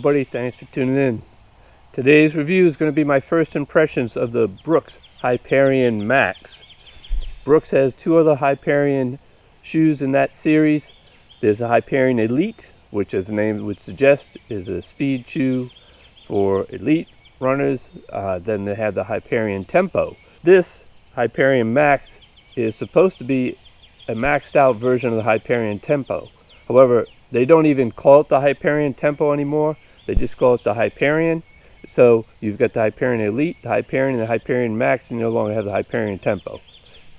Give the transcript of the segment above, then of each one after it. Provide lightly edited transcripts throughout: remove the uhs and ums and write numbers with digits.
everybody, thanks for tuning in. Today's review is going to be my first impressions of the Brooks Hyperion Max. Brooks has two other Hyperion shoes in that series. There's a Hyperion Elite, which as the name would suggest is a speed shoe for elite runners. Then they have the Hyperion Tempo. This Hyperion Max is supposed to be a maxed out version of the Hyperion Tempo. However, they don't even call it the Hyperion Tempo anymore. They just call it the Hyperion. So you've got the Hyperion Elite, the Hyperion, and the Hyperion Max, and you no longer have the Hyperion Tempo.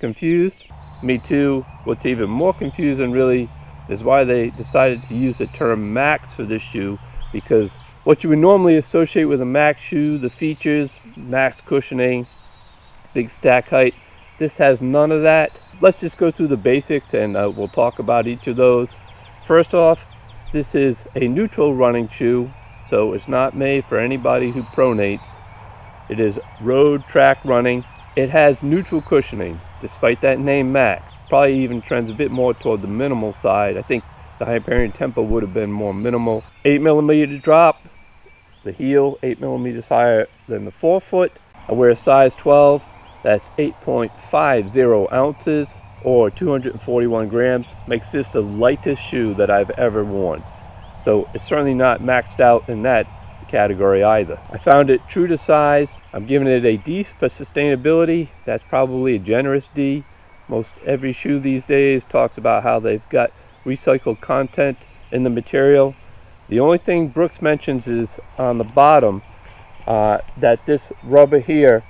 Confused? Me too. What's even more confusing really is why they decided to use the term Max for this shoe, because what you would normally associate with a Max shoe, the features, max cushioning, big stack height, this has none of that. Let's just go through the basics and we'll talk about each of those. First off, this is a neutral running shoe, so it's not made for anybody who pronates. It is road track running. It has neutral cushioning, despite that name Max. Probably even trends a bit more toward the minimal side. I think the Hyperion Tempo would have been more minimal. 8mm drop, the heel 8 millimeters higher than the forefoot. I wear a size 12, that's 8.50 ounces. Or 241 grams, makes this the lightest shoe that I've ever worn. So it's certainly not maxed out in that category either. I found it true to size. I'm giving it a D for sustainability. That's probably a generous D. Most every shoe these days talks about how they've got recycled content in the material. The only thing Brooks mentions is on the bottom that this rubber here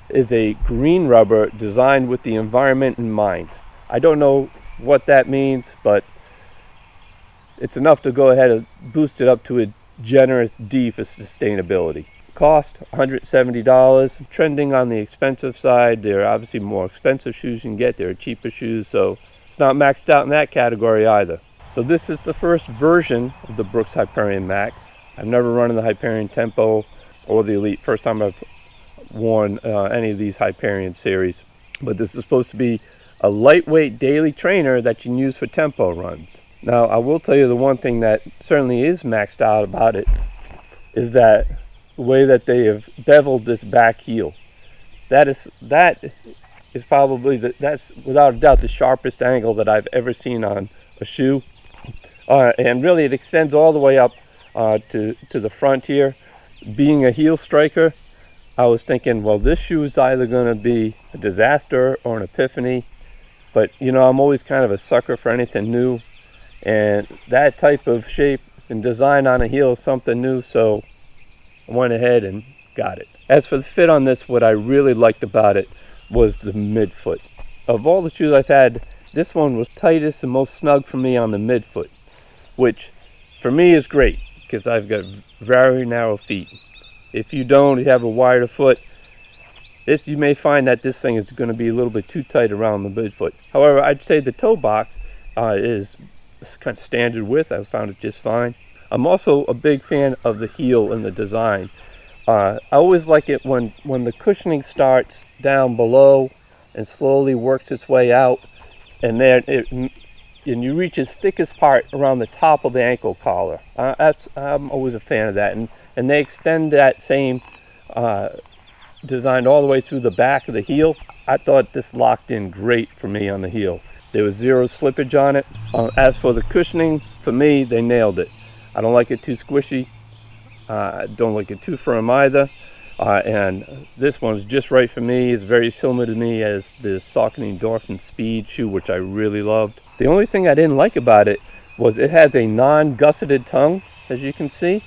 is a green rubber designed with the environment in mind. I don't know what that means, but it's enough to go ahead and boost it up to a generous D for sustainability. Cost $170, trending on the expensive side. There are obviously more expensive shoes you can get. There are cheaper shoes, so it's not maxed out in that category either. So this is the first version of the Brooks Hyperion Max. I've never run in the Hyperion Tempo or the Elite. First time I've worn any of these Hyperion series, but this is supposed to be a lightweight daily trainer that you can use for tempo runs. Now I will tell you the one thing that certainly is maxed out about it is that the way that they have beveled this back heel. That is probably that's without a doubt the sharpest angle that I've ever seen on a shoe, and really it extends all the way up to the front here. Being a heel striker, I was thinking, well, this shoe is either going to be a disaster or an epiphany. But, you know, I'm always kind of a sucker for anything new. And that type of shape and design on a heel is something new, so I went ahead and got it. As for the fit on this, what I really liked about it was the midfoot. Of all the shoes I've had, this one was tightest and most snug for me on the midfoot, which for me is great because I've got very narrow feet. If you don't, you have a wider foot, you may find that this thing is going to be a little bit too tight around the midfoot. However, I'd say the toe box is kind of standard width. I found it just fine. I'm also a big fan of the heel and the design. I always like it when the cushioning starts down below and slowly works its way out, and then and you reach its thickest part around the top of the ankle collar. I'm always a fan of that. And they extend that same design all the way through the back of the heel. I thought this locked in great for me on the heel. There was zero slippage on it. As for the cushioning, for me, they nailed it. I don't like it too squishy. I don't like it too firm either. And this one's just right for me. It's very similar to me as the Saucony Endorphin Speed shoe, which I really loved. The only thing I didn't like about it was it has a non-gusseted tongue, as you can see.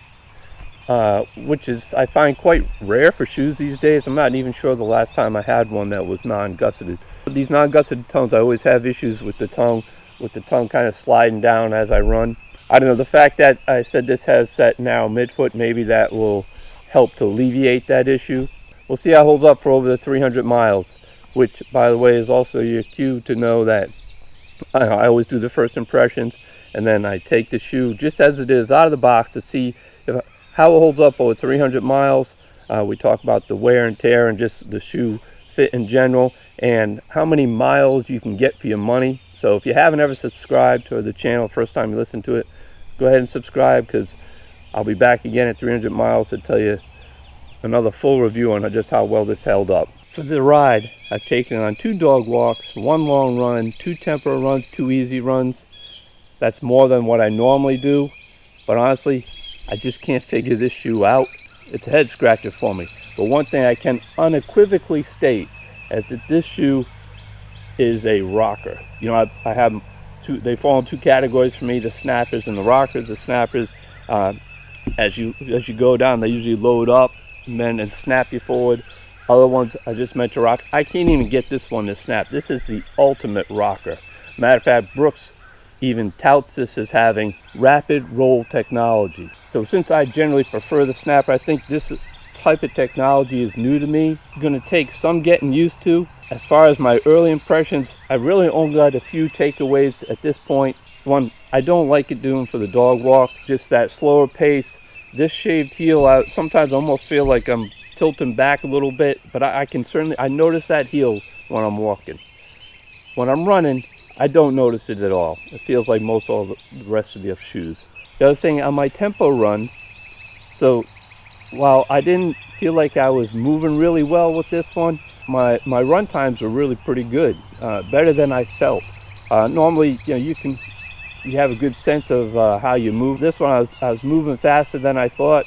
Which is I find quite rare for shoes these days. I'm not even sure the last time I had one that was non-gusseted. These non-gusseted tongues, I always have issues with the tongue kind of sliding down as I run. I don't know, the fact that I said this has set narrow midfoot, maybe that will help to alleviate that issue. We'll see how it holds up for over the 300 miles, which by the way is also your cue to know that I always do the first impressions and then I take the shoe just as it is out of the box to see how it holds up over 300 miles. We talk about the wear and tear and just the shoe fit in general and how many miles you can get for your money. So if you haven't ever subscribed to the channel, first time you listen to it, go ahead and subscribe because I'll be back again at 300 miles to tell you another full review on just how well this held up. For the ride, I've taken it on 2 dog walks, 1 long run, 2 tempo runs, 2 easy runs. That's more than what I normally do, but honestly, I just can't figure this shoe out. It's a head scratcher for me. But one thing I can unequivocally state is that this shoe is a rocker. You know, I have they fall in 2 categories for me: the snappers and the rockers. The snappers, as you go down, they usually load up and snap you forward. Other ones I just meant to rock. I can't even get this one to snap. This is the ultimate rocker. Matter of fact, Brooks even touts this as having rapid roll technology. So since I generally prefer the snapper, I think this type of technology is new to me. It's going to take some getting used to. As far as my early impressions, I really only got a few takeaways at this point. One, I don't like it doing for the dog walk, just that slower pace. This shaved heel, I sometimes almost feel like I'm tilting back a little bit, but I notice that heel when I'm walking. When I'm running, I don't notice it at all. It feels like most all the rest of the shoes. The other thing, on my tempo run, so while I didn't feel like I was moving really well with this one, my run times were really pretty good, better than I felt. Normally, you know, you have a good sense of how you move. This one, I was moving faster than I thought.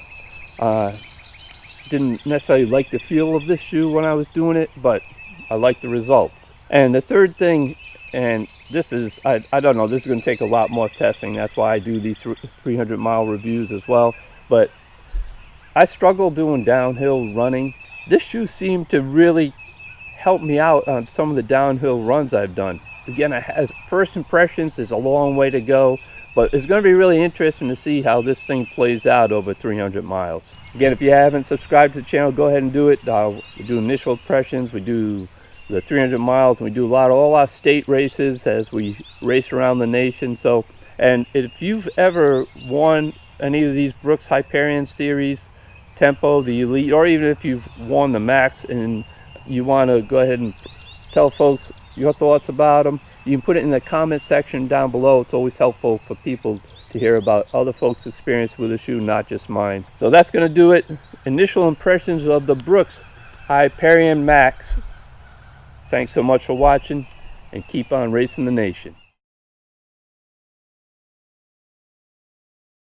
Didn't necessarily like the feel of this shoe when I was doing it, but I like the results. And the third thing, and this is, I don't know, this is going to take a lot more testing. That's why I do these 300-mile reviews as well. But I struggle doing downhill running. This shoe seemed to really help me out on some of the downhill runs I've done. Again, as first impressions, there's a long way to go, but it's going to be really interesting to see how this thing plays out over 300 miles. Again, if you haven't subscribed to the channel, go ahead and do it. We do initial impressions, we do the 300 miles, and we do all our state races as we race around the nation. So, and if you've ever won any of these Brooks Hyperion series, Tempo, the Elite, or even if you've won the Max and you want to go ahead and tell folks your thoughts about them, you can put it in the comment section down below. It's always helpful for people to hear about other folks' experience with the shoe, not just mine. So that's going to do it. Initial impressions of the Brooks Hyperion Max. Thanks so much for watching, and keep on racing the nation.